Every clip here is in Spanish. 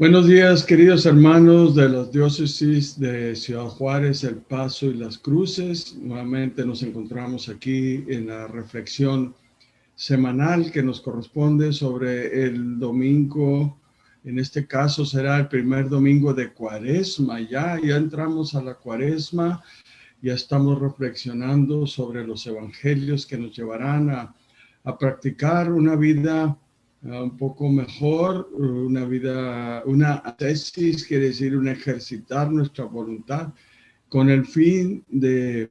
Buenos días, queridos hermanos de las diócesis de Ciudad Juárez, El Paso y Las Cruces. Nuevamente nos encontramos aquí en la reflexión semanal que nos corresponde sobre el domingo. En este caso será el primer domingo de Cuaresma. Ya entramos a la Cuaresma, ya estamos reflexionando sobre los evangelios que nos llevarán a practicar una vida un poco mejor, una ascesis, quiere decir un ejercitar nuestra voluntad con el fin de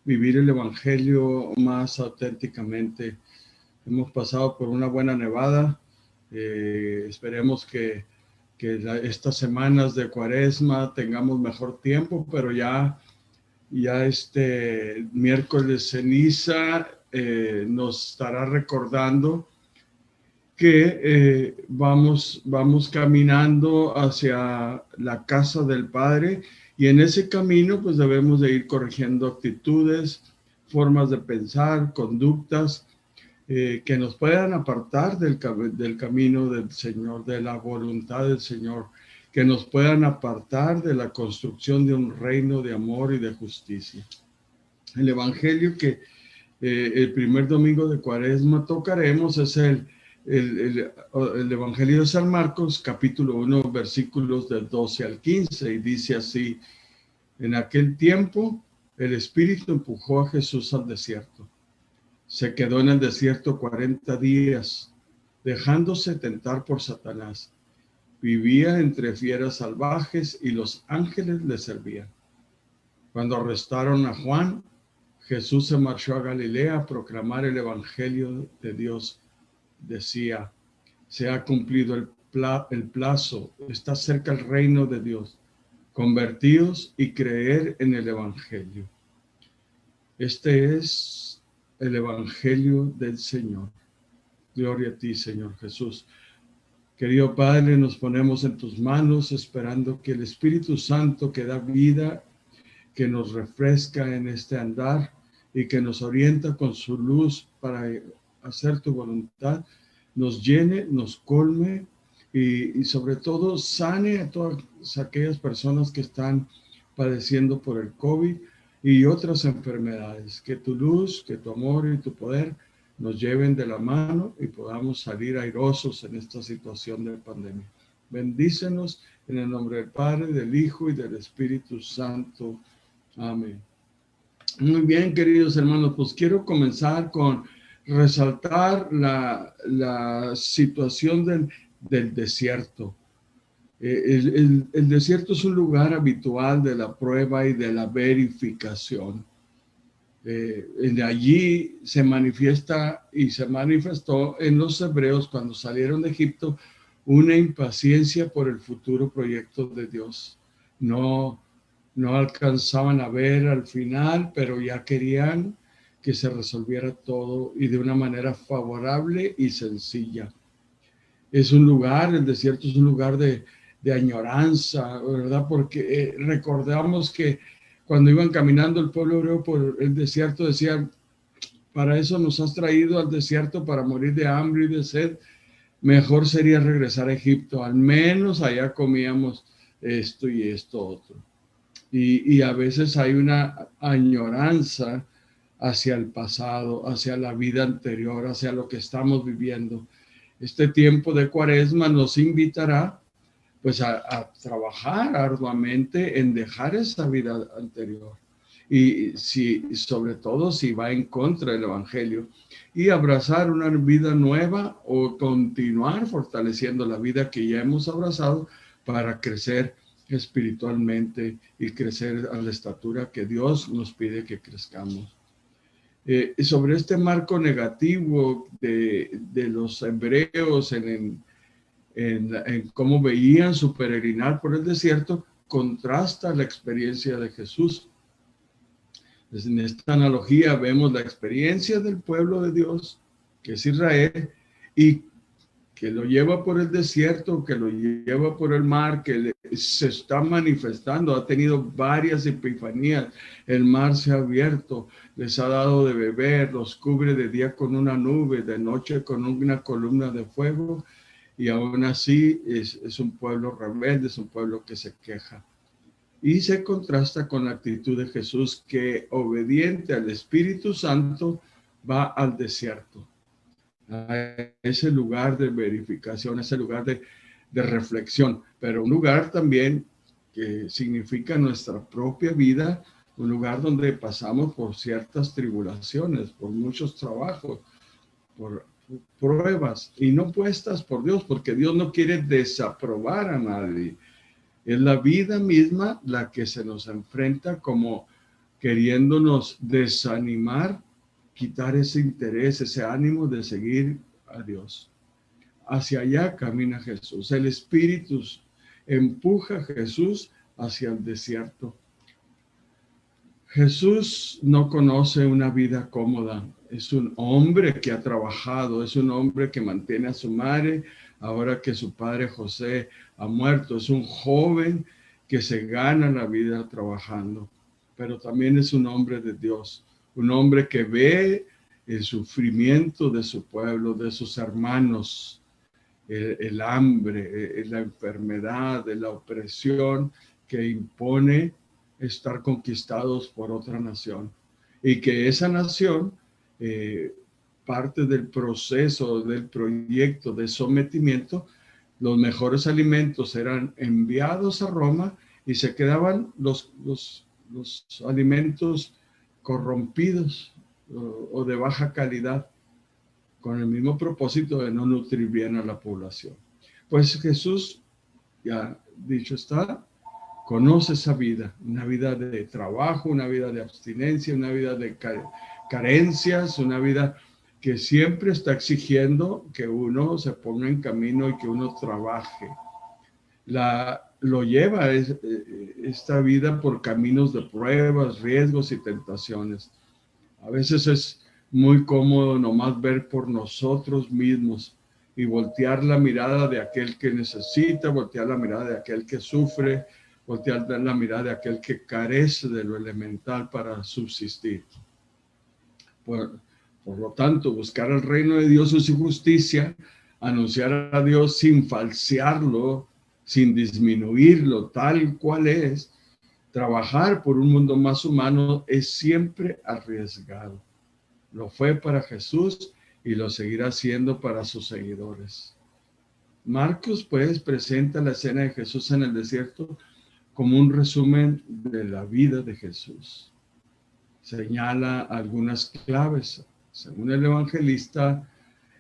vivir el evangelio más auténticamente. Hemos pasado por una buena nevada, esperemos que estas semanas de Cuaresma tengamos mejor tiempo, pero ya este miércoles ceniza nos estará recordando que vamos caminando hacia la casa del Padre, y en ese camino pues debemos de ir corrigiendo actitudes, formas de pensar, conductas que nos puedan apartar del camino del Señor, de la voluntad del Señor, que nos puedan apartar de la construcción de un reino de amor y de justicia. El evangelio que el primer domingo de Cuaresma tocaremos es el Evangelio de San Marcos, capítulo 1, versículos del 12 al 15, y dice así: en aquel tiempo el Espíritu empujó a Jesús al desierto. Se quedó en el desierto 40 días, dejándose tentar por Satanás. Vivía entre fieras salvajes y los ángeles le servían. Cuando arrestaron a Juan, Jesús se marchó a Galilea a proclamar el Evangelio de Dios. Decía: se ha cumplido el plazo, está cerca el reino de Dios. Convertíos y creer en el Evangelio. Este es el Evangelio del Señor. Gloria a ti, Señor Jesús. Querido Padre, nos ponemos en tus manos esperando que el Espíritu Santo que da vida, que nos refresca en este andar y que nos orienta con su luz para hacer tu voluntad, nos llene, nos colme y sobre todo sane a todas aquellas personas que están padeciendo por el COVID y otras enfermedades. Que tu luz, que tu amor y tu poder nos lleven de la mano y podamos salir airosos en esta situación de pandemia. Bendícenos en el nombre del Padre, del Hijo y del Espíritu Santo. Amén. Muy bien, queridos hermanos, pues quiero comenzar con resaltar la situación del desierto. El desierto es un lugar habitual de la prueba y de la verificación. De allí se manifiesta y se manifestó en los hebreos cuando salieron de Egipto una impaciencia por el futuro proyecto de Dios. No alcanzaban a ver al final, pero ya querían que se resolviera todo y de una manera favorable y sencilla. Es un lugar, el desierto es un lugar de añoranza, ¿verdad? Porque recordamos que cuando iban caminando el pueblo hebreo por el desierto decían: para eso nos has traído al desierto, para morir de hambre y de sed. Mejor sería regresar a Egipto, al menos allá comíamos esto y esto otro. Y a veces hay una añoranza hacia el pasado, hacia la vida anterior, hacia lo que estamos viviendo. Este tiempo de Cuaresma nos invitará pues a trabajar arduamente en dejar esa vida anterior. Y sobre todo si va en contra del Evangelio, y abrazar una vida nueva o continuar fortaleciendo la vida que ya hemos abrazado para crecer espiritualmente y crecer a la estatura que Dios nos pide que crezcamos. Sobre este marco negativo de los hebreos en cómo veían su peregrinar por el desierto, contrasta la experiencia de Jesús. En esta analogía vemos la experiencia del pueblo de Dios, que es Israel, y que lo lleva por el desierto, que lo lleva por el mar, que se está manifestando, ha tenido varias epifanías, el mar se ha abierto, les ha dado de beber, los cubre de día con una nube, de noche con una columna de fuego, y aún así es un pueblo rebelde, es un pueblo que se queja. Y se contrasta con la actitud de Jesús, que obediente al Espíritu Santo va al desierto, a ese lugar de verificación, a ese lugar de reflexión, pero un lugar también que significa nuestra propia vida, un lugar donde pasamos por ciertas tribulaciones, por muchos trabajos, por pruebas, y no puestas por Dios, porque Dios no quiere desaprobar a nadie. Es la vida misma la que se nos enfrenta como queriéndonos desanimar, quitar ese interés, ese ánimo de seguir a Dios. Hacia allá camina Jesús. El Espíritu empuja a Jesús hacia el desierto. Jesús no conoce una vida cómoda. Es un hombre que ha trabajado, es un hombre que mantiene a su madre ahora que su padre José ha muerto. Es un joven que se gana la vida trabajando, pero también es un hombre de Dios, un hombre que ve el sufrimiento de su pueblo, de sus hermanos, el hambre, la enfermedad, la opresión que impone estar conquistados por otra nación, y que esa nación, parte del proceso, del proyecto de sometimiento, los mejores alimentos eran enviados a Roma y se quedaban los alimentos corrompidos o de baja calidad, con el mismo propósito de no nutrir bien a la población. Pues Jesús, ya dicho está, conoce esa vida, una vida de trabajo, una vida de abstinencia, una vida de carencias, una vida que siempre está exigiendo que uno se ponga en camino y que uno trabaje. Lo lleva esta vida por caminos de pruebas, riesgos y tentaciones. A veces es muy cómodo nomás ver por nosotros mismos y voltear la mirada de aquel que necesita, voltear la mirada de aquel que sufre, voltear la mirada de aquel que carece de lo elemental para subsistir. Por lo tanto, buscar el reino de Dios y su justicia, anunciar a Dios sin falsearlo, sin disminuirlo, tal cual es, trabajar por un mundo más humano es siempre arriesgado. Lo fue para Jesús y lo seguirá siendo para sus seguidores. Marcos, pues, presenta la escena de Jesús en el desierto como un resumen de la vida de Jesús. Señala algunas claves. Según el evangelista,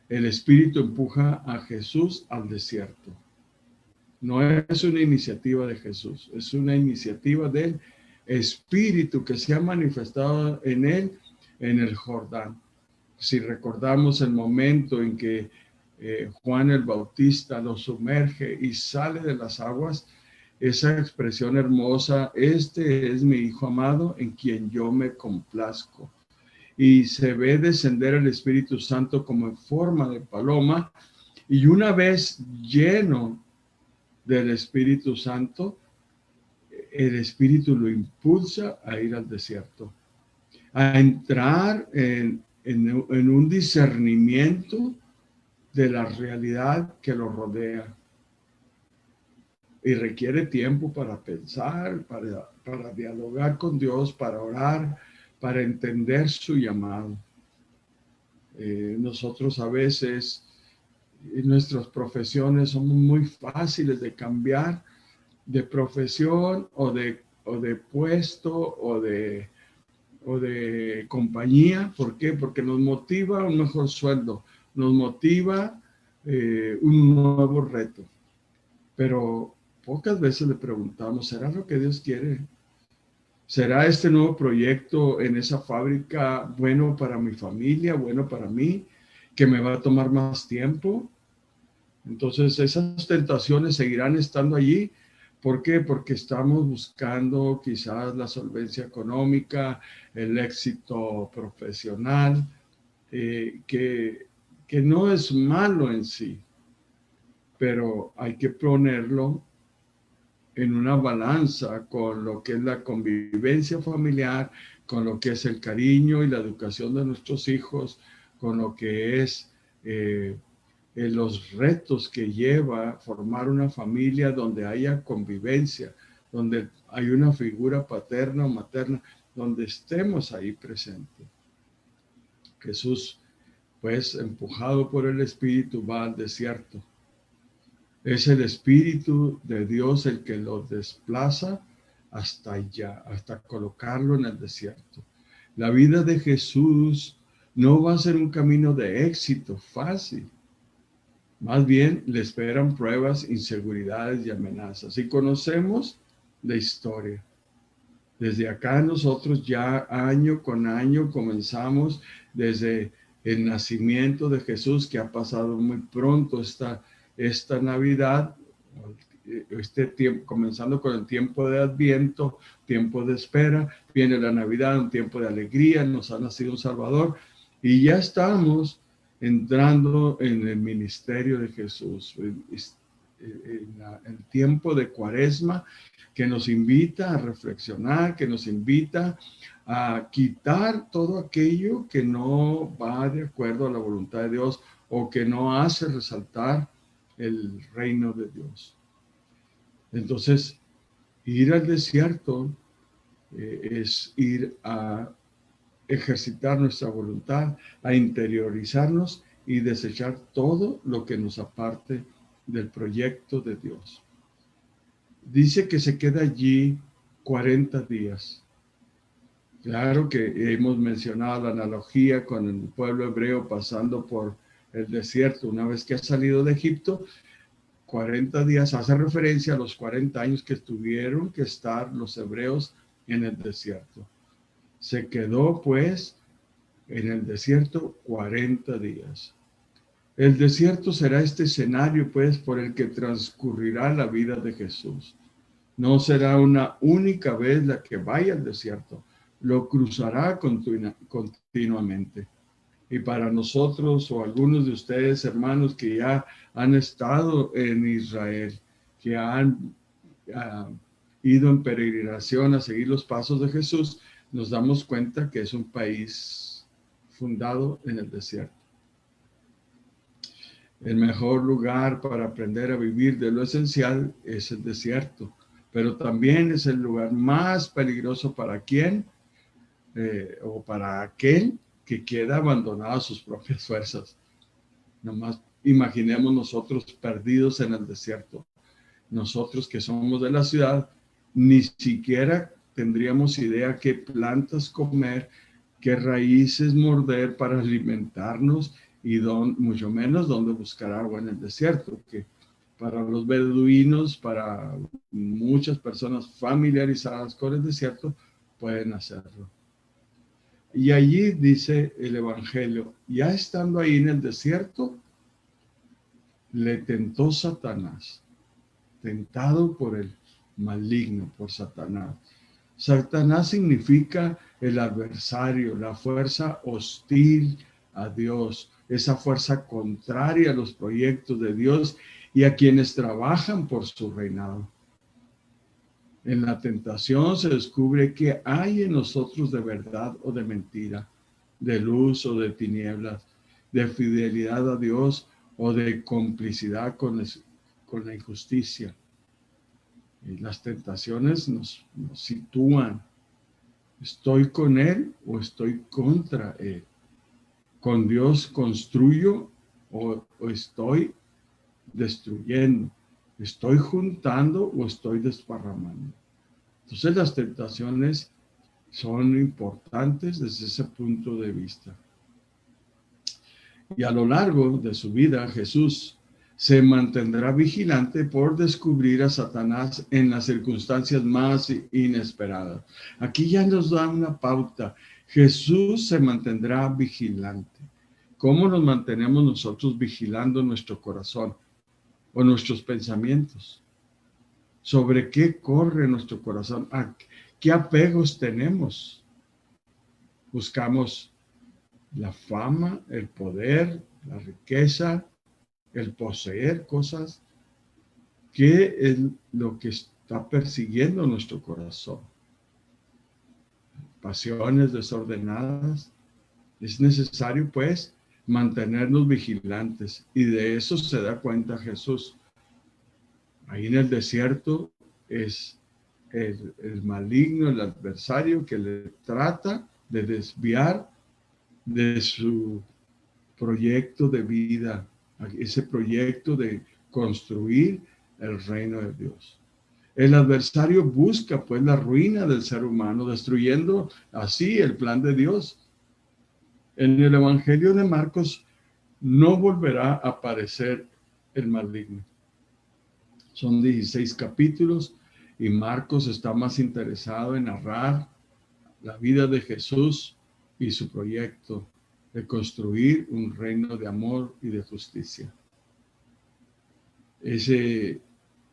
el Espíritu empuja a Jesús al desierto. No es una iniciativa de Jesús, es una iniciativa del Espíritu que se ha manifestado en él en el Jordán. Si recordamos el momento en que Juan el Bautista lo sumerge y sale de las aguas, esa expresión hermosa, este es mi Hijo amado en quien yo me complazco. Y se ve descender el Espíritu Santo como en forma de paloma, y una vez lleno del Espíritu Santo, el Espíritu lo impulsa a ir al desierto, a entrar en un discernimiento de la realidad que lo rodea. Y requiere tiempo para pensar, para dialogar con Dios, para orar, para entender su llamado. Nosotros a veces, en nuestras profesiones, somos muy fáciles de cambiar de profesión o de puesto o de compañía. ¿Por qué? Porque nos motiva un mejor sueldo, nos motiva un nuevo reto. Pero pocas veces le preguntamos, ¿será lo que Dios quiere? ¿Será este nuevo proyecto en esa fábrica bueno para mi familia, bueno para mí, que me va a tomar más tiempo? Entonces esas tentaciones seguirán estando allí. ¿Por qué? Porque estamos buscando quizás la solvencia económica, el éxito profesional, que no es malo en sí, pero hay que ponerlo en una balanza con lo que es la convivencia familiar, con lo que es el cariño y la educación de nuestros hijos, con lo que es los retos que lleva formar una familia donde haya convivencia, donde hay una figura paterna o materna, donde estemos ahí presentes. Jesús, pues, empujado por el Espíritu, va al desierto. Es el Espíritu de Dios el que lo desplaza hasta allá, hasta colocarlo en el desierto. La vida de Jesús no va a ser un camino de éxito fácil. Más bien le esperan pruebas, inseguridades y amenazas. Y conocemos la historia. Desde acá nosotros ya año con año comenzamos desde el nacimiento de Jesús, que ha pasado muy pronto esta Navidad, este tiempo, comenzando con el tiempo de Adviento, tiempo de espera, viene la Navidad, un tiempo de alegría, nos ha nacido un Salvador, y ya estamos entrando en el ministerio de Jesús, en el tiempo de Cuaresma, que nos invita a reflexionar, que nos invita a quitar todo aquello que no va de acuerdo a la voluntad de Dios o que no hace resaltar el reino de Dios. Entonces, ir al desierto es ir a ejercitar nuestra voluntad, a interiorizarnos y desechar todo lo que nos aparte del proyecto de Dios. Dice que se queda allí 40 días. Claro que hemos mencionado la analogía con el pueblo hebreo pasando por el desierto una vez que ha salido de Egipto. 40 días hace referencia a los 40 años que tuvieron que estar los hebreos en el desierto. Se quedó pues en el desierto 40 días. El desierto será este escenario pues por el que transcurrirá la vida de Jesús. No será una única vez la que vaya al desierto, lo cruzará continuamente. Y para nosotros o algunos de ustedes, hermanos, que ya han estado en Israel, que han ido en peregrinación a seguir los pasos de Jesús, nos damos cuenta que es un país fundado en el desierto. El mejor lugar para aprender a vivir de lo esencial es el desierto, pero también es el lugar más peligroso para quien o para aquel que queda abandonado a sus propias fuerzas. Nomás imaginemos nosotros perdidos en el desierto. Nosotros que somos de la ciudad, ni siquiera tendríamos idea qué plantas comer, qué raíces morder para alimentarnos y mucho menos dónde buscar agua en el desierto, que para los beduinos, para muchas personas familiarizadas con el desierto, pueden hacerlo. Y allí dice el Evangelio, ya estando ahí en el desierto, le tentó Satanás, tentado por el maligno, por Satanás. Satanás significa el adversario, la fuerza hostil a Dios, esa fuerza contraria a los proyectos de Dios y a quienes trabajan por su reinado. En la tentación se descubre qué hay en nosotros de verdad o de mentira, de luz o de tinieblas, de fidelidad a Dios o de complicidad con la injusticia. Y las tentaciones nos sitúan. ¿Estoy con Él o estoy contra Él? ¿Con Dios construyo o estoy destruyendo? ¿Estoy juntando o estoy desparramando? Entonces las tentaciones son importantes desde ese punto de vista. Y a lo largo de su vida, Jesús se mantendrá vigilante por descubrir a Satanás en las circunstancias más inesperadas. Aquí ya nos da una pauta. Jesús se mantendrá vigilante. ¿Cómo nos mantenemos nosotros vigilando nuestro corazón o nuestros pensamientos? ¿Sobre qué corre nuestro corazón? ¿A qué apegos tenemos? Buscamos la fama, el poder, la riqueza, el poseer cosas. ¿Qué es lo que está persiguiendo nuestro corazón? Pasiones desordenadas. Es necesario, pues, mantenernos vigilantes. Y de eso se da cuenta Jesús. Ahí en el desierto es el maligno, el adversario que le trata de desviar de su proyecto de vida, ese proyecto de construir el reino de Dios. El adversario busca pues la ruina del ser humano, destruyendo así el plan de Dios. En el Evangelio de Marcos no volverá a aparecer el maligno. Son 16 capítulos y Marcos está más interesado en narrar la vida de Jesús y su proyecto de construir un reino de amor y de justicia. Ese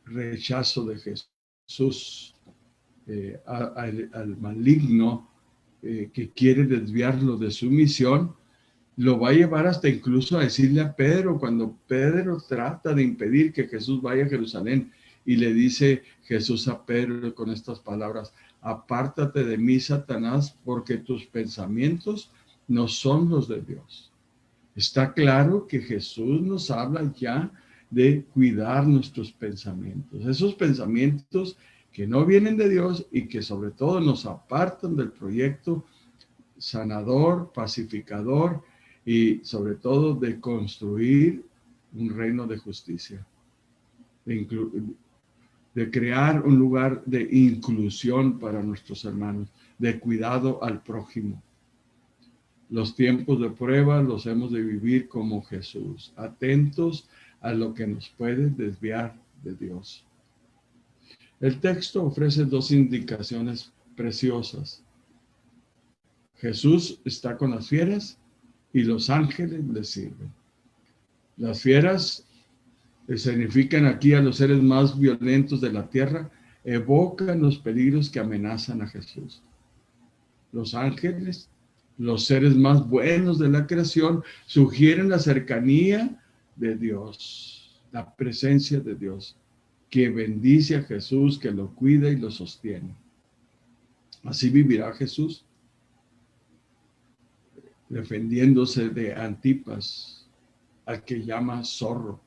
rechazo de Jesús al maligno que quiere desviarlo de su misión, lo va a llevar hasta incluso a decirle a Pedro, cuando Pedro trata de impedir que Jesús vaya a Jerusalén, y le dice Jesús a Pedro con estas palabras: apártate de mí, Satanás, porque tus pensamientos no son los de Dios. Está claro que Jesús nos habla ya de cuidar nuestros pensamientos, esos pensamientos que no vienen de Dios y que sobre todo nos apartan del proyecto sanador, pacificador y sobre todo de construir un reino de justicia, de crear un lugar de inclusión para nuestros hermanos, de cuidado al prójimo. Los tiempos de prueba los hemos de vivir como Jesús, atentos a lo que nos puede desviar de Dios. El texto ofrece dos indicaciones preciosas. Jesús está con las fieras y los ángeles le sirven. Las fieras significan aquí a los seres más violentos de la tierra, evocan los peligros que amenazan a Jesús. Los ángeles, los seres más buenos de la creación, sugieren la cercanía de Dios, la presencia de Dios, que bendice a Jesús, que lo cuida y lo sostiene. Así vivirá Jesús, defendiéndose de Antipas, al que llama zorro,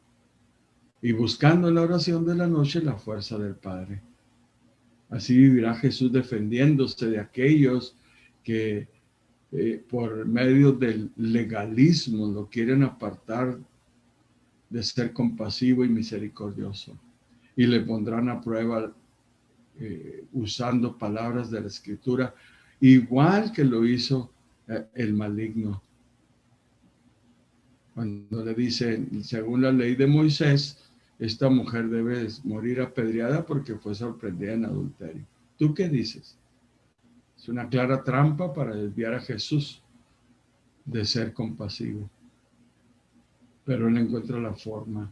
y buscando en la oración de la noche la fuerza del Padre. Así vivirá Jesús defendiéndose de aquellos que por medio del legalismo lo quieren apartar de ser compasivo y misericordioso. Y le pondrán a prueba usando palabras de la Escritura, igual que lo hizo el maligno. Cuando le dicen, según la ley de Moisés, esta mujer debe morir apedreada porque fue sorprendida en adulterio. ¿Tú qué dices? Es una clara trampa para desviar a Jesús de ser compasivo. Pero él encuentra la forma,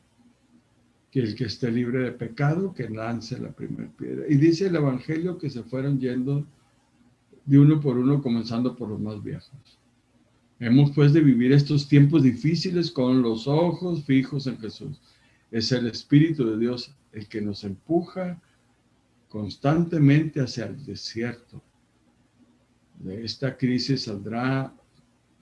que el que esté libre de pecado, que lance la primera piedra. Y dice el Evangelio que se fueron yendo de uno por uno, comenzando por los más viejos. Hemos pues de vivir estos tiempos difíciles con los ojos fijos en Jesús. Es el Espíritu de Dios el que nos empuja constantemente hacia el desierto. De esta crisis saldrá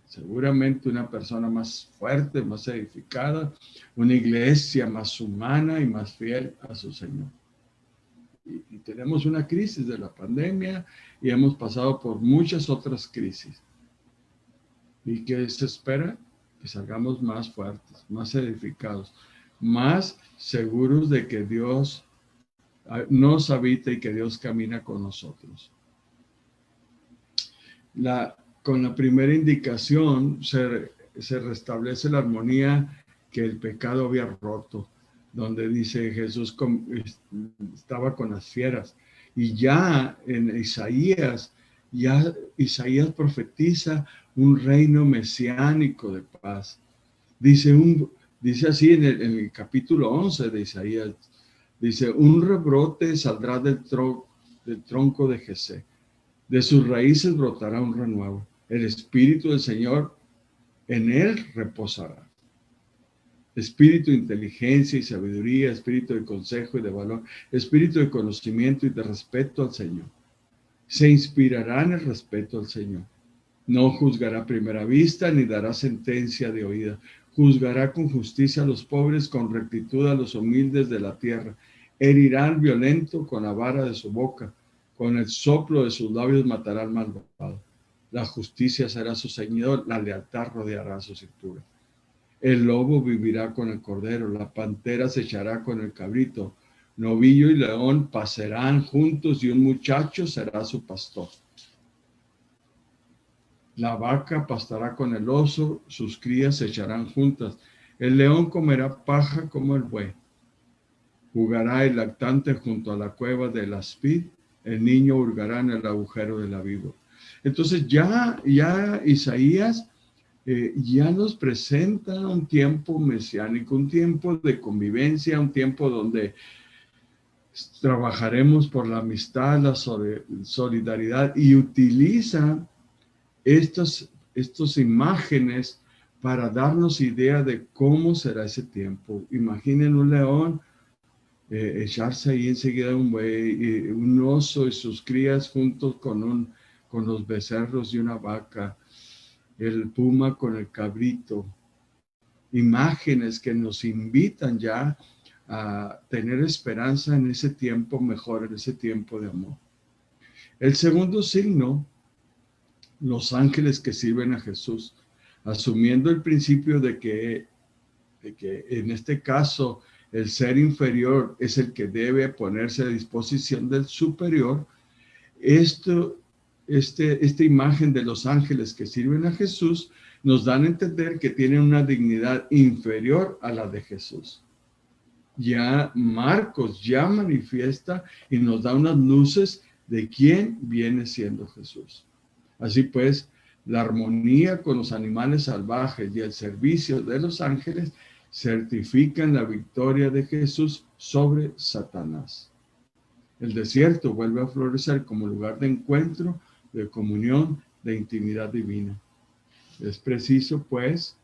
seguramente una persona más fuerte, más edificada, una iglesia más humana y más fiel a su Señor. Y tenemos una crisis de la pandemia y hemos pasado por muchas otras crisis. ¿Y qué se espera? Que salgamos más fuertes, más edificados, más seguros de que Dios nos habita y que Dios camina con nosotros. Con la primera indicación se restablece la armonía que el pecado había roto, donde dice Jesús estaba con las fieras. Y ya en Isaías profetiza un reino mesiánico de paz. Dice así en el capítulo 11 de Isaías, dice: un rebrote saldrá del tronco de Jesé, de sus raíces brotará un renuevo. El Espíritu del Señor en él reposará. Espíritu de inteligencia y sabiduría, espíritu de consejo y de valor, espíritu de conocimiento y de respeto al Señor. Se inspirará en el respeto al Señor. No juzgará a primera vista, ni dará sentencia de oída. Juzgará con justicia a los pobres, con rectitud a los humildes de la tierra. Herirá al violento con la vara de su boca, con el soplo de sus labios matará al malvado. La justicia será su ceñidor, la lealtad rodeará su cintura. El lobo vivirá con el cordero, la pantera se echará con el cabrito. Novillo y león pasarán juntos y un muchacho será su pastor. La vaca pastará con el oso, sus crías se echarán juntas. El león comerá paja como el buey. Jugará el lactante junto a la cueva del aspid. El niño hurgará en el agujero de la víbora. Entonces ya Isaías ya nos presenta un tiempo mesiánico, un tiempo de convivencia, un tiempo donde trabajaremos por la amistad, la solidaridad, y utiliza estas imágenes para darnos idea de cómo será ese tiempo. Imaginen un león echarse ahí enseguida un buey, un oso y sus crías juntos con los becerros de una vaca, el puma con el cabrito. Imágenes que nos invitan ya a tener esperanza en ese tiempo mejor, en ese tiempo de amor. El segundo signo, los ángeles que sirven a Jesús, asumiendo el principio de que en este caso el ser inferior es el que debe ponerse a disposición del superior. Esta imagen de los ángeles que sirven a Jesús nos dan a entender que tienen una dignidad inferior a la de Jesús. Ya Marcos ya manifiesta y nos da unas luces de quién viene siendo Jesús. Así pues, la armonía con los animales salvajes y el servicio de los ángeles certifican la victoria de Jesús sobre Satanás. El desierto vuelve a florecer como lugar de encuentro, de comunión, de intimidad divina. Es preciso, pues,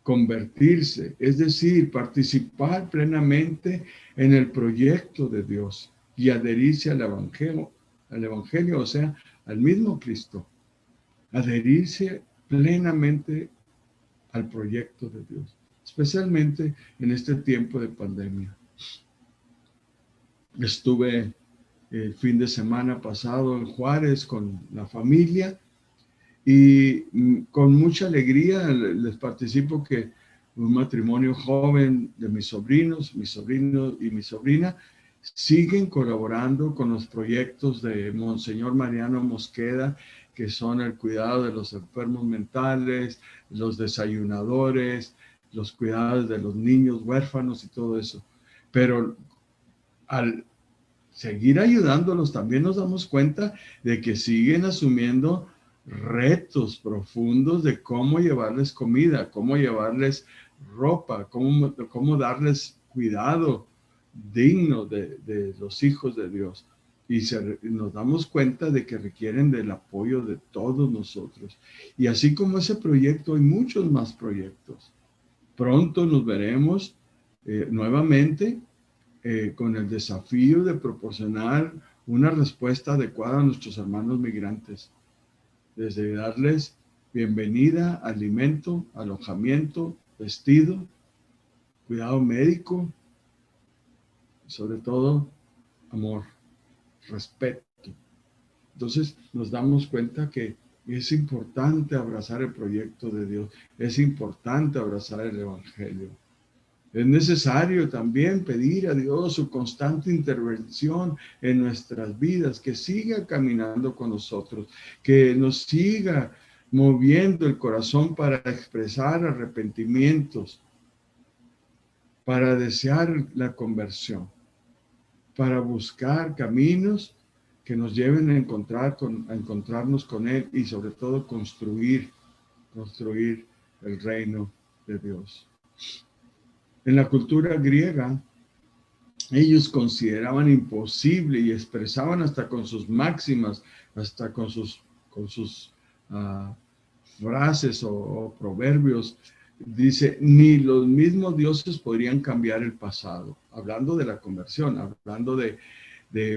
convertirse, es decir, participar plenamente en el proyecto de Dios y adherirse al evangelio, o sea, al mismo Cristo. Adherirse plenamente al proyecto de Dios, especialmente en este tiempo de pandemia. Estuve el fin de semana pasado en Juárez con la familia y con mucha alegría les participo que un matrimonio joven de mis sobrinos, mi sobrino y mi sobrina, siguen colaborando con los proyectos de Monseñor Mariano Mosqueda, que son el cuidado de los enfermos mentales, los desayunadores, los cuidados de los niños huérfanos y todo eso. Pero al seguir ayudándolos, también nos damos cuenta de que siguen asumiendo retos profundos de cómo llevarles comida, cómo llevarles ropa, cómo darles cuidado digno de los hijos de Dios. Y nos damos cuenta de que requieren del apoyo de todos nosotros. Y así como ese proyecto, hay muchos más proyectos. Pronto nos veremos nuevamente con el desafío de proporcionar una respuesta adecuada a nuestros hermanos migrantes, desde darles bienvenida, alimento, alojamiento, vestido, cuidado médico, sobre todo amor, respeto. Entonces nos damos cuenta que es importante abrazar el proyecto de Dios, es importante abrazar el evangelio. Es necesario también pedir a Dios su constante intervención en nuestras vidas, que siga caminando con nosotros, que nos siga moviendo el corazón para expresar arrepentimientos, para desear la conversión, para buscar caminos que nos lleven a encontrarnos con Él y sobre todo construir el reino de Dios. En la cultura griega, ellos consideraban imposible y expresaban hasta con sus máximas, hasta con sus frases o proverbios. Dice, ni los mismos dioses podrían cambiar el pasado. Hablando de la conversión, hablando de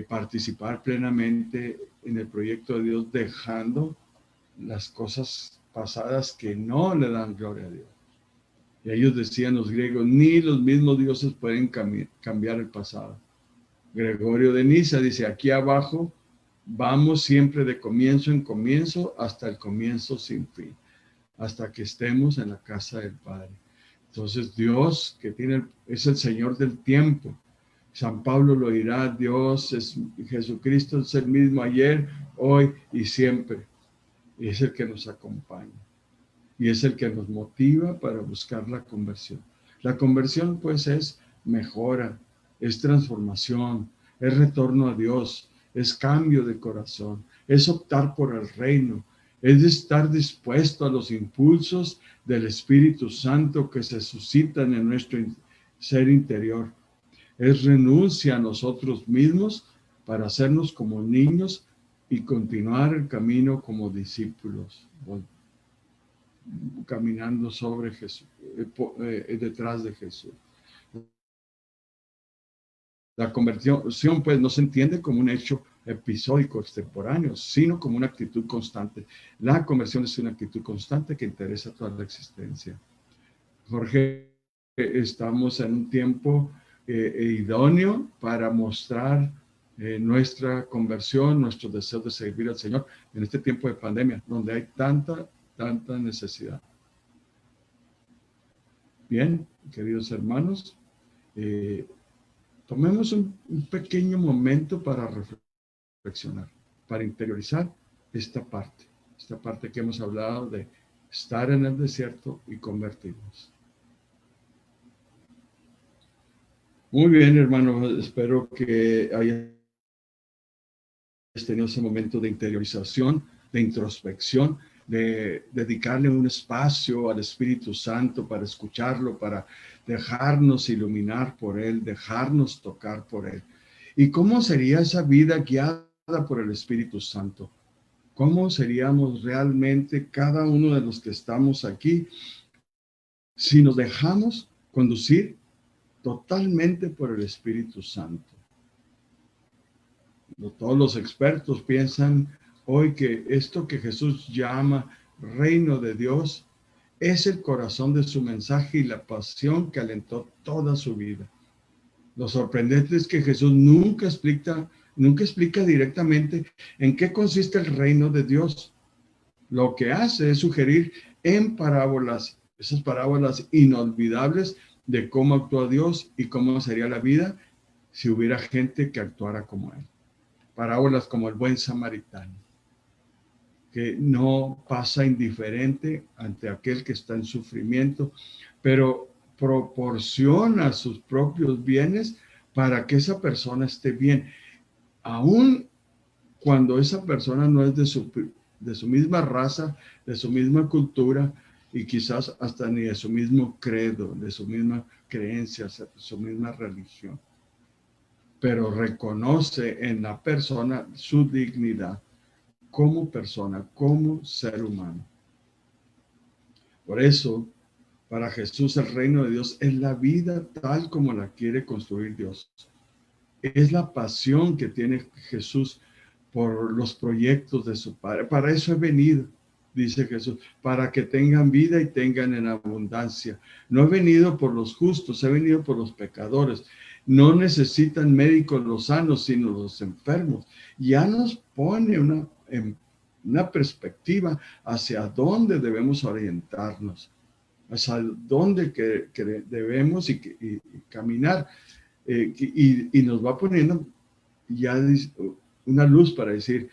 participar plenamente en el proyecto de Dios, dejando las cosas pasadas que no le dan gloria a Dios. Y ellos decían los griegos, ni los mismos dioses pueden cambiar el pasado. Gregorio de Niza dice, aquí abajo vamos siempre de comienzo en comienzo hasta el comienzo sin fin, hasta que estemos en la casa del Padre. Entonces Dios, que es el Señor del tiempo. San Pablo lo dirá, Jesucristo es el mismo ayer, hoy y siempre. Y es el que nos acompaña. Y es el que nos motiva para buscar la conversión. La conversión, pues, es mejora, es transformación, es retorno a Dios, es cambio de corazón, es optar por el reino, es estar dispuesto a los impulsos del Espíritu Santo que se suscitan en nuestro ser interior. Es renuncia a nosotros mismos para hacernos como niños y continuar el camino como discípulos, caminando sobre Jesús, detrás de Jesús. La conversión, pues, no se entiende como un hecho episódico, extemporáneo, sino como una actitud constante. La conversión es una actitud constante que interesa a toda la existencia. Jorge, estamos en un tiempo idóneo para mostrar nuestra conversión, nuestro deseo de servir al Señor en este tiempo de pandemia, donde hay tanta necesidad. Bien, queridos hermanos, tomemos un pequeño momento para reflexionar, para interiorizar esta parte que hemos hablado de estar en el desierto y convertirnos. Muy bien, hermano, espero que hayas tenido ese momento de interiorización, de introspección, de dedicarle un espacio al Espíritu Santo para escucharlo, para dejarnos iluminar por Él, dejarnos tocar por Él. ¿Y cómo sería esa vida guiada por el Espíritu Santo? ¿Cómo seríamos realmente cada uno de los que estamos aquí si nos dejamos conducir totalmente por el Espíritu Santo? Todos los expertos piensan hoy que esto que Jesús llama reino de Dios es el corazón de su mensaje y la pasión que alentó toda su vida. Lo sorprendente es que Jesús nunca explica directamente en qué consiste el reino de Dios. Lo que hace es sugerir en parábolas, esas parábolas inolvidables de cómo actúa Dios y cómo sería la vida si hubiera gente que actuara como Él. Parábolas como el buen samaritano, que no pasa indiferente ante aquel que está en sufrimiento, pero proporciona sus propios bienes para que esa persona esté bien, aun cuando esa persona no es de su misma raza, de su misma cultura y quizás hasta ni de su mismo credo, de su misma creencia, de su misma religión. Pero reconoce en la persona su dignidad como persona, como ser humano. Por eso, para Jesús el reino de Dios es la vida tal como la quiere construir Dios. Es la pasión que tiene Jesús por los proyectos de su Padre. Para eso he venido, dice Jesús, para que tengan vida y tengan en abundancia. No he venido por los justos, he venido por los pecadores. No necesitan médicos los sanos, sino los enfermos. Ya nos pone una perspectiva hacia dónde debemos orientarnos, hacia dónde que debemos y caminar. Y nos va poniendo ya una luz para decir,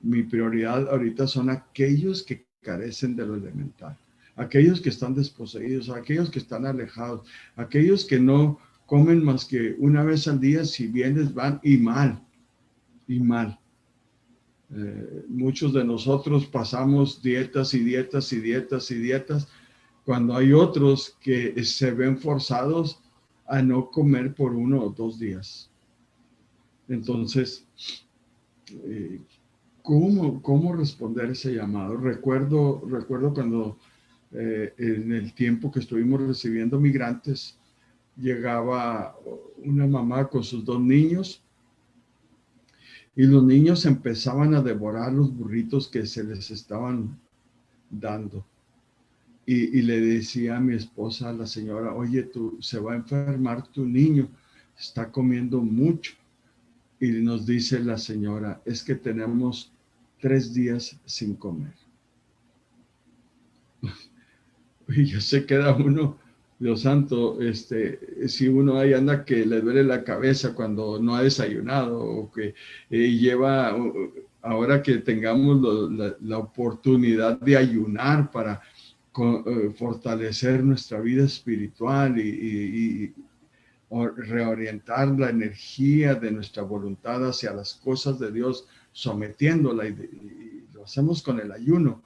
mi prioridad ahorita son aquellos que carecen de lo elemental, aquellos que están desposeídos, aquellos que están alejados, aquellos que no comen más que una vez al día, si bien les van y mal. Muchos de nosotros pasamos dietas y dietas y dietas y dietas, cuando hay otros que se ven forzados a no comer por 1 o 2 días. Entonces, ¿cómo responder ese llamado? Recuerdo cuando en el tiempo que estuvimos recibiendo migrantes, llegaba una mamá con sus 2 niños Y los niños empezaban a devorar los burritos que se les estaban dando. Y le decía a mi esposa, a la señora, oye, se va a enfermar tu niño, está comiendo mucho. Y nos dice la señora, es que tenemos 3 días sin comer. Y ya se queda uno, Dios santo, si uno ahí anda que le duele la cabeza cuando no ha desayunado o que lleva, ahora que tengamos la oportunidad de ayunar para fortalecer nuestra vida espiritual y reorientar la energía de nuestra voluntad hacia las cosas de Dios, sometiéndola y lo hacemos con el ayuno.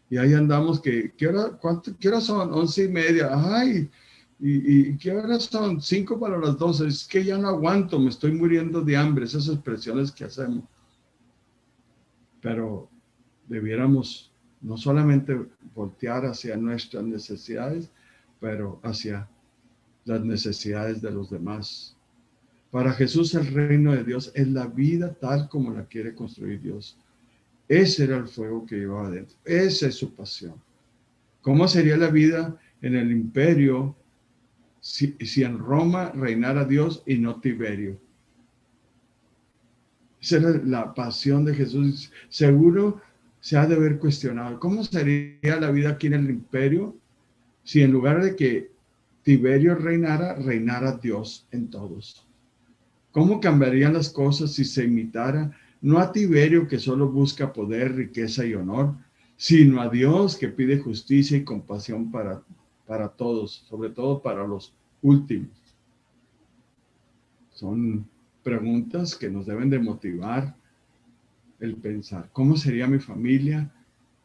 Y ahí andamos ¿qué horas son? 11:30. Ay, ¿y qué horas son? 5 para las 12. Es que ya no aguanto, me estoy muriendo de hambre. Esas expresiones que hacemos. Pero debiéramos no solamente voltear hacia nuestras necesidades, pero hacia las necesidades de los demás. Para Jesús el reino de Dios es la vida tal como la quiere construir Dios. Ese era el fuego que llevaba adentro. Esa es su pasión. ¿Cómo sería la vida en el imperio si en Roma reinara Dios y no Tiberio? Esa era la pasión de Jesús. Seguro se ha de haber cuestionado. ¿Cómo sería la vida aquí en el imperio si en lugar de que Tiberio reinara Dios en todos? ¿Cómo cambiarían las cosas si se imitara no a Tiberio, que solo busca poder, riqueza y honor, sino a Dios, que pide justicia y compasión para todos, sobre todo para los últimos? Son preguntas que nos deben de motivar el pensar, ¿cómo sería mi familia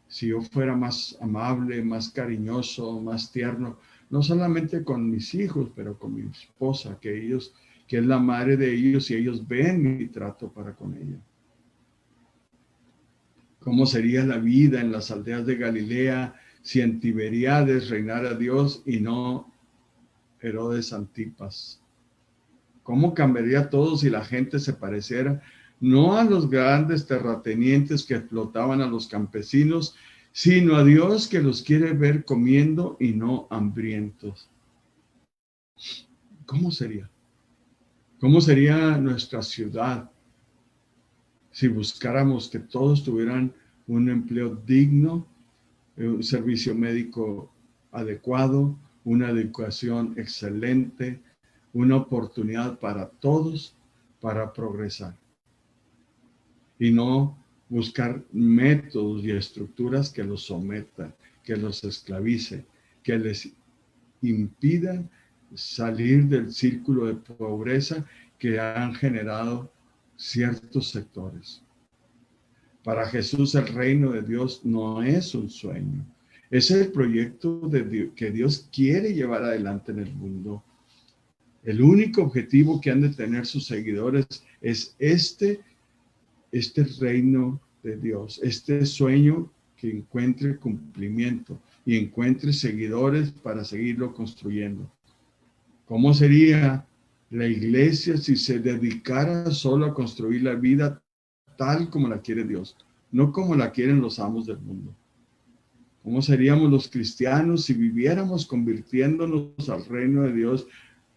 si yo fuera más amable, más cariñoso, más tierno? No solamente con mis hijos, pero con mi esposa, que es la madre de ellos y ellos ven mi trato para con ella. ¿Cómo sería la vida en las aldeas de Galilea si en Tiberíades reinara Dios y no Herodes Antipas? ¿Cómo cambiaría todo si la gente se pareciera no a los grandes terratenientes que explotaban a los campesinos, sino a Dios, que los quiere ver comiendo y no hambrientos? ¿Cómo sería? ¿Cómo sería nuestra ciudad si buscáramos que todos tuvieran un empleo digno, un servicio médico adecuado, una educación excelente, una oportunidad para todos para progresar? Y no buscar métodos y estructuras que los sometan, que los esclavicen, que les impidan salir del círculo de pobreza que han generado ciertos sectores. Para Jesús el reino de Dios no es un sueño, es el proyecto de Dios, que Dios quiere llevar adelante en el mundo. El único objetivo que han de tener sus seguidores es este reino de Dios, este sueño que encuentre cumplimiento y encuentre seguidores para seguirlo construyendo. ¿Cómo sería la iglesia si se dedicara solo a construir la vida tal como la quiere Dios, no como la quieren los amos del mundo? ¿Cómo seríamos los cristianos si viviéramos convirtiéndonos al reino de Dios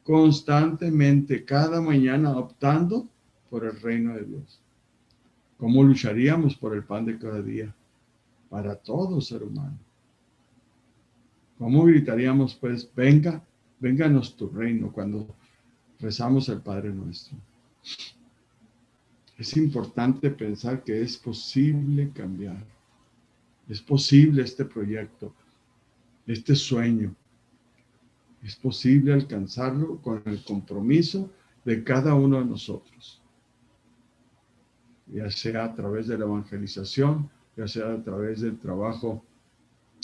constantemente, cada mañana optando por el reino de Dios? ¿Cómo lucharíamos por el pan de cada día para todo ser humano? ¿Cómo gritaríamos, pues, vénganos tu reino, cuando rezamos el Padre Nuestro? Es importante pensar que es posible cambiar. Es posible este proyecto, este sueño. Es posible alcanzarlo con el compromiso de cada uno de nosotros, ya sea a través de la evangelización, ya sea a través del trabajo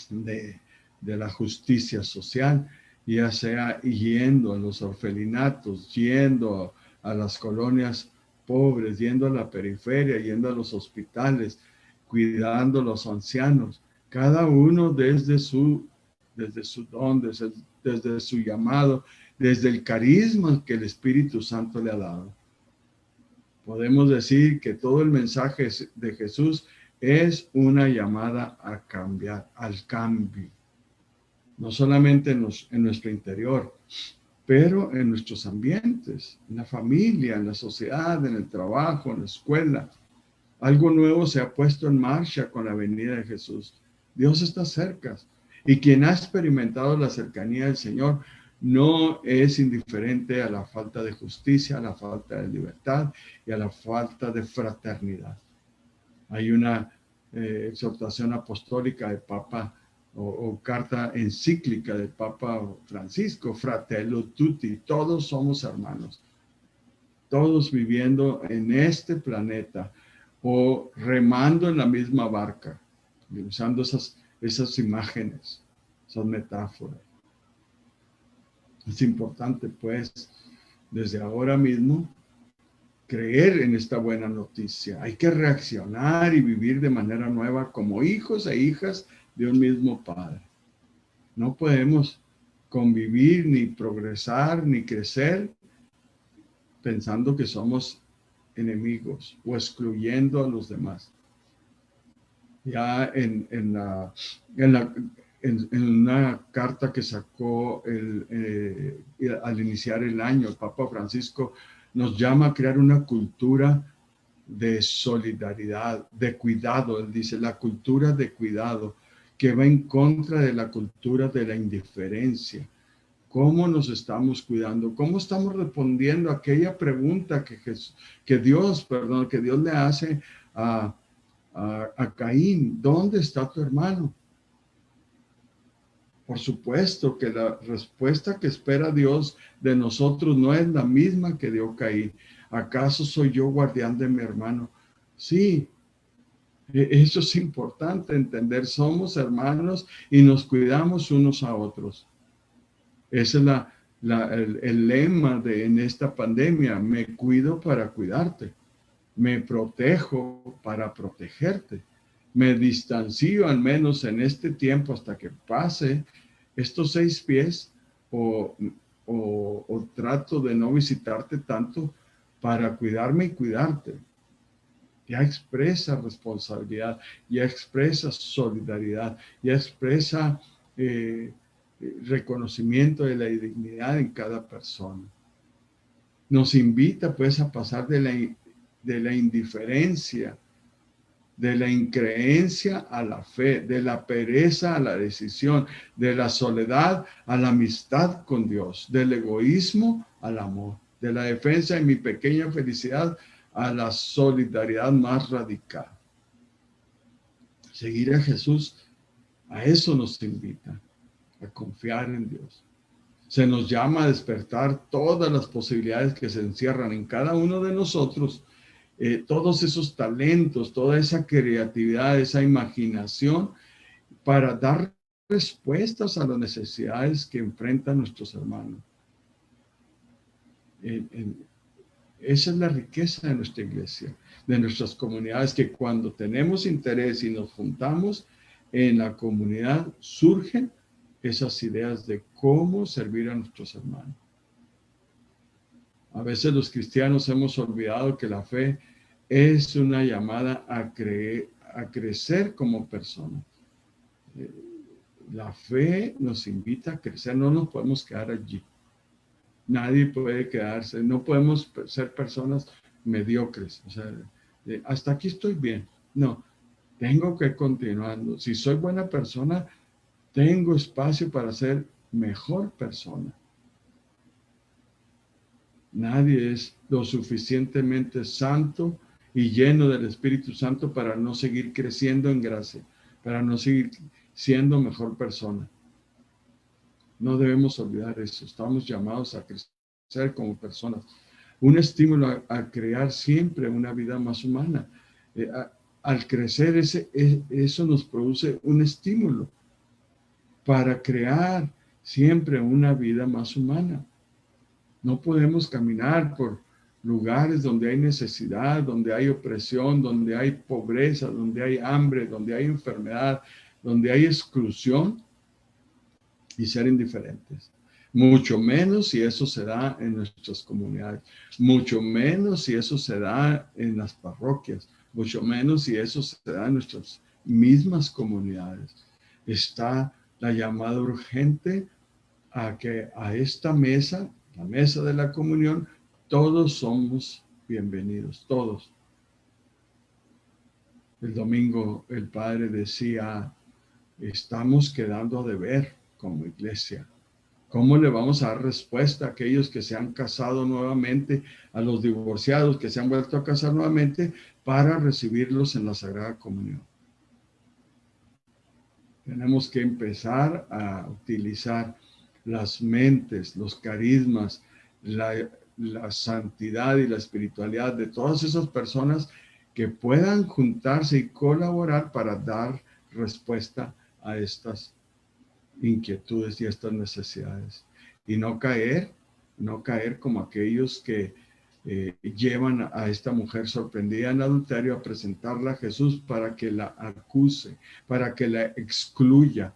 de la justicia social, ya sea yendo a los orfelinatos, yendo a las colonias pobres, yendo a la periferia, yendo a los hospitales, cuidando a los ancianos, cada uno desde su don, desde su llamado, desde el carisma que el Espíritu Santo le ha dado. Podemos decir que todo el mensaje de Jesús es una llamada a cambiar, al cambio. No solamente en nuestro interior, pero en nuestros ambientes, en la familia, en la sociedad, en el trabajo, en la escuela. Algo nuevo se ha puesto en marcha con la venida de Jesús. Dios está cerca. Y quien ha experimentado la cercanía del Señor no es indiferente a la falta de justicia, a la falta de libertad y a la falta de fraternidad. Hay una exhortación apostólica del Papa o carta encíclica del Papa Francisco, Fratello Tutti, todos somos hermanos, todos viviendo en este planeta o remando en la misma barca, usando esas imágenes, esas metáforas. Es importante, pues, desde ahora mismo, creer en esta buena noticia. Hay que reaccionar y vivir de manera nueva como hijos e hijas de un mismo Padre. No podemos convivir, ni progresar, ni crecer pensando que somos enemigos o excluyendo a los demás. Ya en una carta que sacó al iniciar el año, el Papa Francisco nos llama a crear una cultura de solidaridad, de cuidado. Él dice, la cultura de cuidado, que va en contra de la cultura de la indiferencia. ¿Cómo nos estamos cuidando? ¿Cómo estamos respondiendo a aquella pregunta que Dios le hace a Caín? ¿Dónde está tu hermano? Por supuesto que la respuesta que espera Dios de nosotros no es la misma que dio Caín. ¿Acaso soy yo guardián de mi hermano? Sí, eso es importante entender. Somos hermanos y nos cuidamos unos a otros. Ese es el lema en esta pandemia. Me cuido para cuidarte. Me protejo para protegerte. Me distancio al menos en este tiempo hasta que pase estos 6 pies o trato de no visitarte tanto para cuidarme y cuidarte. Ya expresa responsabilidad, ya expresa solidaridad, ya expresa reconocimiento de la dignidad en cada persona. Nos invita pues a pasar de la indiferencia, de la increencia a la fe, de la pereza a la decisión, de la soledad a la amistad con Dios, del egoísmo al amor, de la defensa de mi pequeña felicidad a la solidaridad más radical. Seguir a Jesús, a eso nos invita, a confiar en Dios. Se nos llama a despertar todas las posibilidades que se encierran en cada uno de nosotros, todos esos talentos, toda esa creatividad, esa imaginación, para dar respuestas a las necesidades que enfrentan nuestros hermanos. Esa es la riqueza de nuestra iglesia, de nuestras comunidades, que cuando tenemos interés y nos juntamos en la comunidad, surgen esas ideas de cómo servir a nuestros hermanos. A veces los cristianos hemos olvidado que la fe es una llamada a crecer como personas. La fe nos invita a crecer, no nos podemos quedar allí. Nadie puede quedarse, no podemos ser personas mediocres. O sea, hasta aquí estoy bien. No, tengo que ir continuando. Si soy buena persona, tengo espacio para ser mejor persona. Nadie es lo suficientemente santo y lleno del Espíritu Santo para no seguir creciendo en gracia, para no seguir siendo mejor persona. No debemos olvidar eso. Estamos llamados a crecer como personas. Un estímulo a crear siempre una vida más humana. Al crecer, eso nos produce un estímulo para crear siempre una vida más humana. No podemos caminar por lugares donde hay necesidad, donde hay opresión, donde hay pobreza, donde hay hambre, donde hay enfermedad, donde hay exclusión y ser indiferentes. Mucho menos si eso se da en nuestras comunidades, mucho menos si eso se da en las parroquias, mucho menos si eso se da en nuestras mismas comunidades. Está la llamada urgente a que a esta mesa, la mesa de la comunión, todos somos bienvenidos, todos. El domingo el padre decía, estamos quedando a deber como iglesia. ¿Cómo le vamos a dar respuesta a aquellos que se han casado nuevamente, a los divorciados que se han vuelto a casar nuevamente, para recibirlos en la Sagrada Comunión? Tenemos que empezar a utilizar las mentes, los carismas, la santidad y la espiritualidad de todas esas personas que puedan juntarse y colaborar para dar respuesta a estas inquietudes y estas necesidades. Y no caer como aquellos que llevan a esta mujer sorprendida en adulterio a presentarla a Jesús para que la acuse, para que la excluya,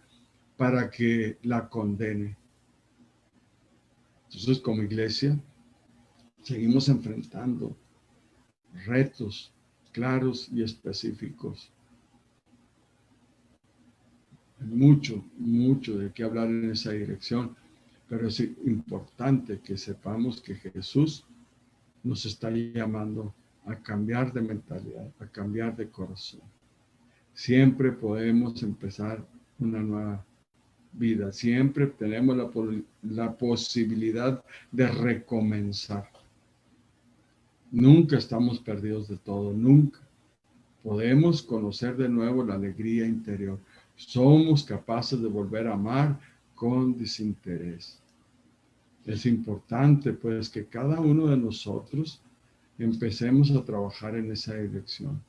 para que la condene. Entonces, como iglesia, seguimos enfrentando retos claros y específicos. Hay mucho de qué hablar en esa dirección, pero es importante que sepamos que Jesús nos está llamando a cambiar de mentalidad, a cambiar de corazón. Siempre podemos empezar una nueva vida, siempre tenemos la posibilidad de recomenzar. Nunca estamos perdidos de todo, nunca. Podemos conocer de nuevo la alegría interior. Somos capaces de volver a amar con desinterés. Es importante, pues, que cada uno de nosotros empecemos a trabajar en esa dirección.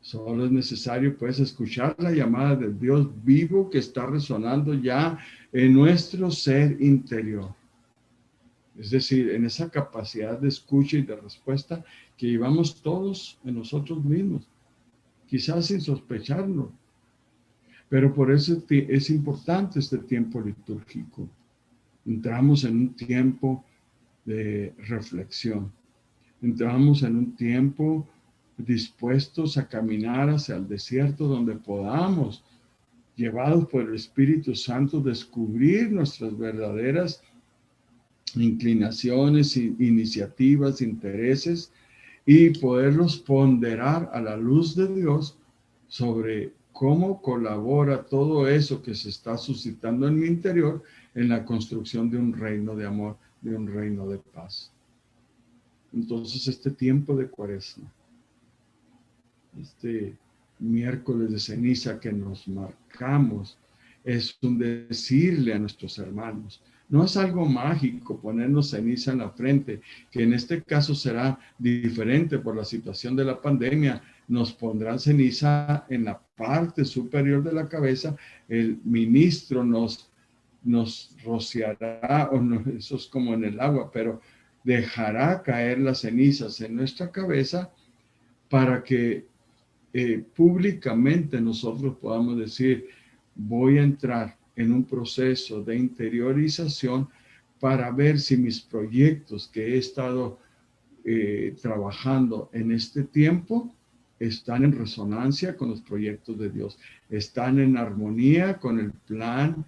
Solo es necesario, pues, escuchar la llamada del Dios vivo que está resonando ya en nuestro ser interior. Es decir, en esa capacidad de escucha y de respuesta que llevamos todos en nosotros mismos, quizás sin sospecharlo. Pero por eso es importante este tiempo litúrgico. Entramos en un tiempo de reflexión. Entramos en un tiempo dispuestos a caminar hacia el desierto donde podamos, llevados por el Espíritu Santo, descubrir nuestras verdaderas inclinaciones, iniciativas, intereses y poderlos ponderar a la luz de Dios sobre cómo colabora todo eso que se está suscitando en mi interior en la construcción de un reino de amor, de un reino de paz. Entonces, este tiempo de Cuaresma, este miércoles de ceniza que nos marcamos, es un decirle a nuestros hermanos, no es algo mágico ponernos ceniza en la frente, que en este caso será diferente por la situación de la pandemia. Nos pondrán ceniza en la parte superior de la cabeza, el ministro nos rociará, o no, eso es como en el agua, pero dejará caer las cenizas en nuestra cabeza para que públicamente nosotros podamos decir, voy a entrar en un proceso de interiorización para ver si mis proyectos que he estado trabajando en este tiempo están en resonancia con los proyectos de Dios, están en armonía con el plan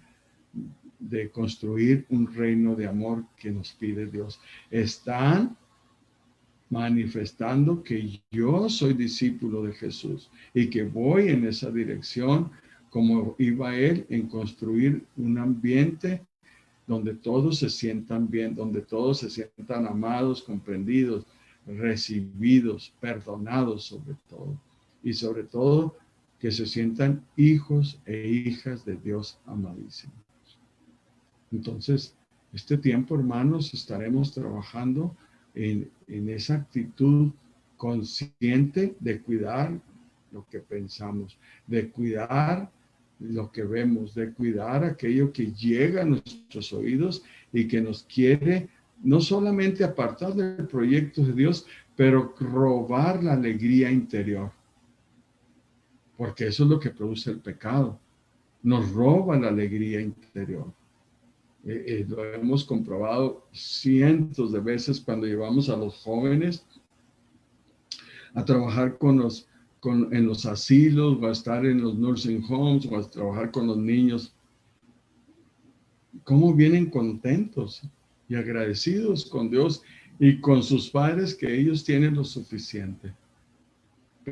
de construir un reino de amor que nos pide Dios, están manifestando que yo soy discípulo de Jesús y que voy en esa dirección como iba él en construir un ambiente donde todos se sientan bien, donde todos se sientan amados, comprendidos, recibidos, perdonados sobre todo. Y sobre todo que se sientan hijos e hijas de Dios amadísimo. Entonces, este tiempo, hermanos, estaremos trabajando en esa actitud consciente de cuidar lo que pensamos, de cuidar lo que vemos, de cuidar aquello que llega a nuestros oídos y que nos quiere no solamente apartar del proyecto de Dios, pero robar la alegría interior. Porque eso es lo que produce el pecado. Nos roba la alegría interior. Lo hemos comprobado cientos de veces cuando llevamos a los jóvenes a trabajar en los asilos, o a estar en los nursing homes, o a trabajar con los niños. Cómo vienen contentos y agradecidos con Dios y con sus padres, que ellos tienen lo suficiente.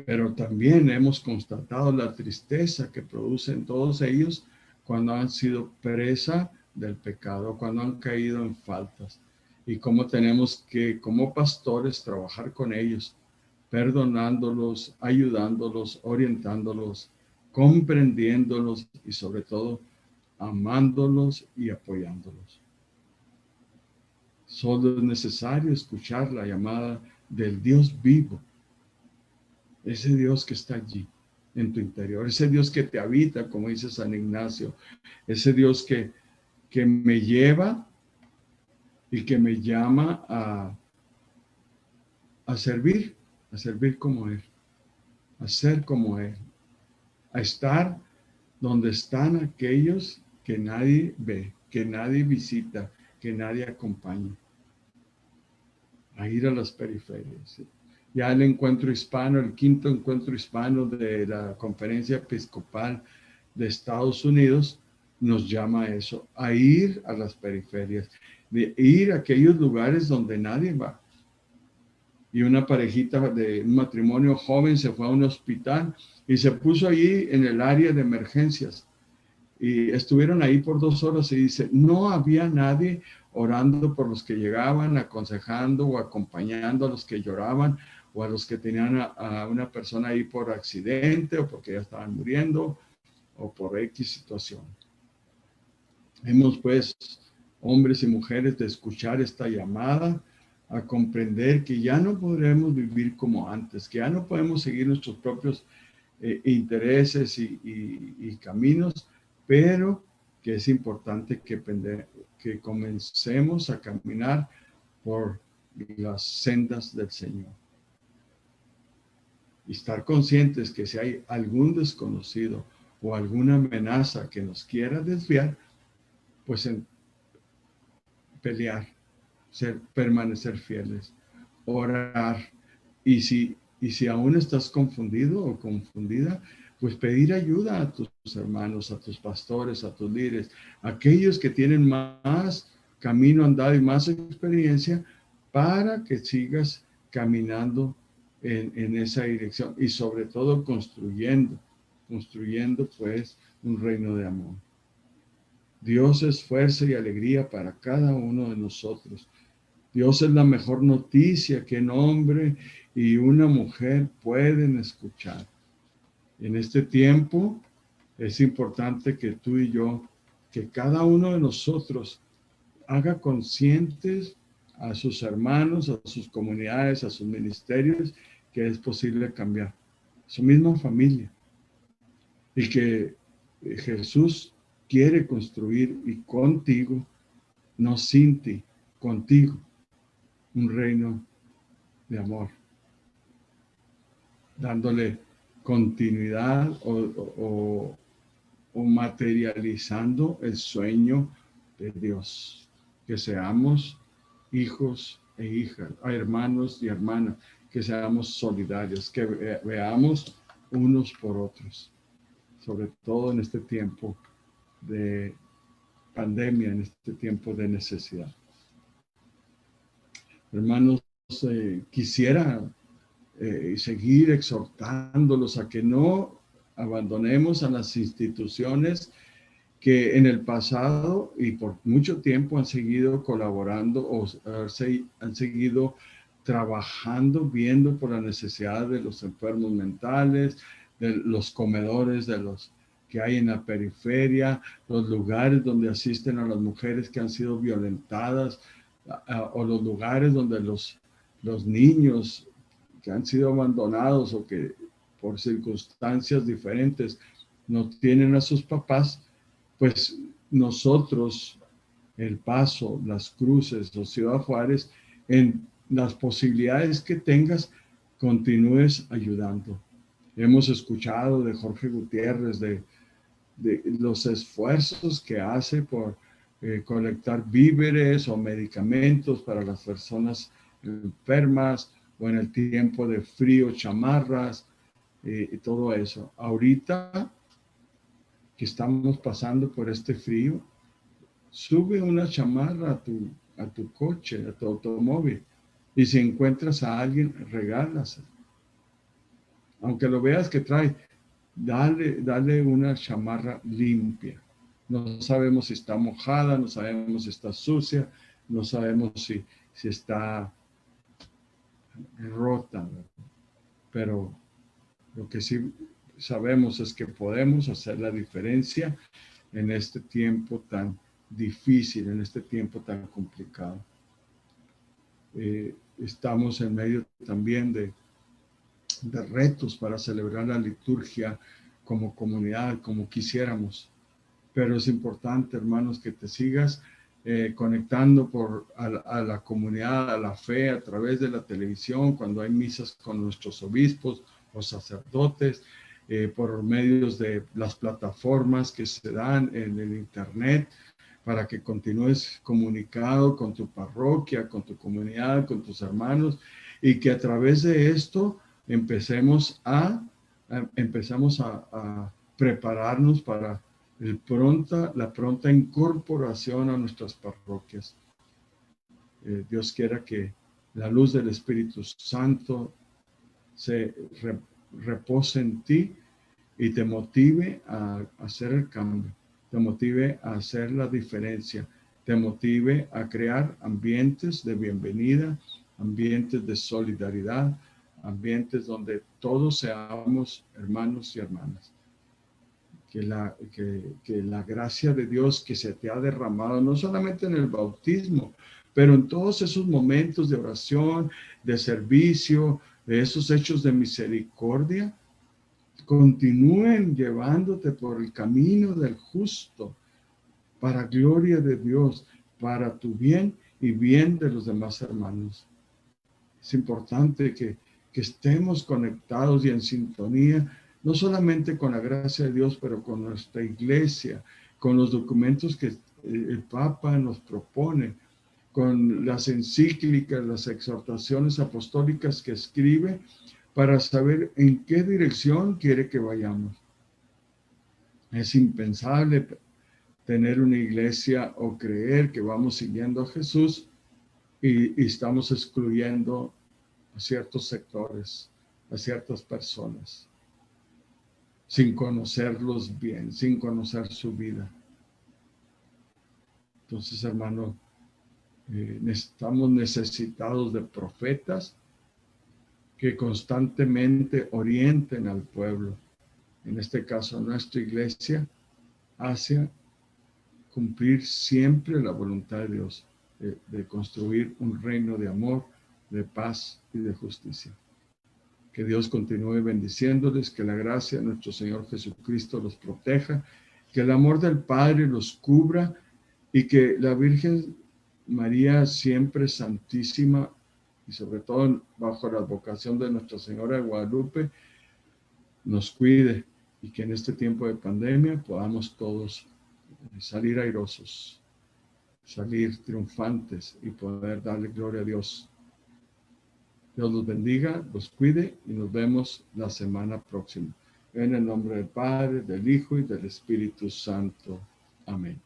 Pero también hemos constatado la tristeza que producen todos ellos cuando han sido presa del pecado, cuando han caído en faltas. Y cómo tenemos que, como pastores, trabajar con ellos, perdonándolos, ayudándolos, orientándolos, comprendiéndolos y sobre todo amándolos y apoyándolos. Solo es necesario escuchar la llamada del Dios vivo, ese Dios que está allí en tu interior, ese Dios que te habita, como dice San Ignacio, ese Dios que me lleva y que me llama a servir como Él, a ser como Él, a estar donde están aquellos que nadie ve, que nadie visita, que nadie acompaña, a ir a las periferias. Ya el encuentro hispano, el quinto encuentro hispano de la Conferencia Episcopal de Estados Unidos, nos llama a eso, a ir a las periferias, de ir a aquellos lugares donde nadie va. Y una parejita de un matrimonio joven se fue a un hospital y se puso allí en el área de emergencias. Y estuvieron ahí por 2 horas y dice, no había nadie orando por los que llegaban, aconsejando o acompañando a los que lloraban o a los que tenían a una persona ahí por accidente o porque ya estaban muriendo o por X situación. Hemos pues, hombres y mujeres, de escuchar esta llamada a comprender que ya no podremos vivir como antes, que ya no podemos seguir nuestros propios intereses y caminos, pero que es importante que comencemos a caminar por las sendas del Señor. Y estar conscientes que si hay algún desconocido o alguna amenaza que nos quiera desviar, pues pelear, permanecer fieles, orar. Y si aún estás confundido o confundida, pues pedir ayuda a tus hermanos, a tus pastores, a tus líderes, aquellos que tienen más camino andado y más experiencia, para que sigas caminando en esa dirección y sobre todo construyendo pues un reino de amor. Dios es fuerza y alegría para cada uno de nosotros. Dios es la mejor noticia que un hombre y una mujer pueden escuchar. En este tiempo es importante que tú y yo, que cada uno de nosotros haga conscientes a sus hermanos, a sus comunidades, a sus ministerios, que es posible cambiar su misma familia y que Jesús quiere construir y contigo, no sin ti, contigo, un reino de amor, dándole continuidad o materializando el sueño de Dios, que seamos hijos e hijas, hermanos y hermanas, que seamos solidarios, que veamos unos por otros, sobre todo en este tiempo de pandemia, en este tiempo de necesidad. Hermanos, quisiera seguir exhortándolos a que no abandonemos a las instituciones que en el pasado y por mucho tiempo han seguido colaborando o han seguido trabajando, viendo por la necesidad de los enfermos mentales, de los comedores de los que hay en la periferia, los lugares donde asisten a las mujeres que han sido violentadas, o los lugares donde los niños que han sido abandonados o que por circunstancias diferentes no tienen a sus papás. Pues nosotros, El Paso, Las Cruces o Ciudad Juárez, en las posibilidades que tengas, continúes ayudando. Hemos escuchado de Jorge Gutiérrez de los esfuerzos que hace por colectar víveres o medicamentos para las personas enfermas, o en el tiempo de frío, chamarras, y todo eso. Ahorita que estamos pasando por este frío, sube una chamarra a tu coche, a tu automóvil, y si encuentras a alguien, regálasela. Aunque lo veas que trae, dale una chamarra limpia. No sabemos si está mojada, no sabemos si está sucia, no sabemos si está rota, pero lo que sí sabemos es que podemos hacer la diferencia en este tiempo tan difícil, en este tiempo tan complicado. Estamos en medio también de retos para celebrar la liturgia como comunidad, como quisiéramos. Pero es importante, hermanos, que te sigas conectando a la comunidad, a la fe, a través de la televisión, cuando hay misas con nuestros obispos o sacerdotes, por medios de las plataformas que se dan en el internet, para que continúes comunicado con tu parroquia, con tu comunidad, con tus hermanos, y que a través de esto empecemos a prepararnos para la pronta incorporación a nuestras parroquias. Dios quiera que la luz del Espíritu Santo se repose en ti y te motive a hacer el cambio, te motive a hacer la diferencia, te motive a crear ambientes de bienvenida, ambientes de solidaridad, ambientes donde todos seamos hermanos y hermanas. Que la gracia de Dios que se te ha derramado, no solamente en el bautismo, pero en todos esos momentos de oración, de servicio, de esos hechos de misericordia, continúen llevándote por el camino del justo, para gloria de Dios, para tu bien y bien de los demás hermanos. Es importante que estemos conectados y en sintonía, no solamente con la gracia de Dios, pero con nuestra iglesia, con los documentos que el Papa nos propone, con las encíclicas, las exhortaciones apostólicas que escribe, para saber en qué dirección quiere que vayamos. Es impensable tener una iglesia o creer que vamos siguiendo a Jesús y estamos excluyendo a ciertos sectores, a ciertas personas, sin conocerlos bien, sin conocer su vida. Entonces, hermano, estamos necesitados de profetas que constantemente orienten al pueblo, en este caso nuestra iglesia, hacia cumplir siempre la voluntad de Dios, de construir un reino de amor, de paz y de justicia. Que Dios continúe bendiciéndoles, que la gracia de nuestro Señor Jesucristo los proteja, que el amor del Padre los cubra y que la Virgen María siempre santísima y sobre todo bajo la advocación de Nuestra Señora de Guadalupe nos cuide y que en este tiempo de pandemia podamos todos salir airosos, salir triunfantes y poder darle gloria a Dios. Dios los bendiga, los cuide y nos vemos la semana próxima. En el nombre del Padre, del Hijo y del Espíritu Santo. Amén.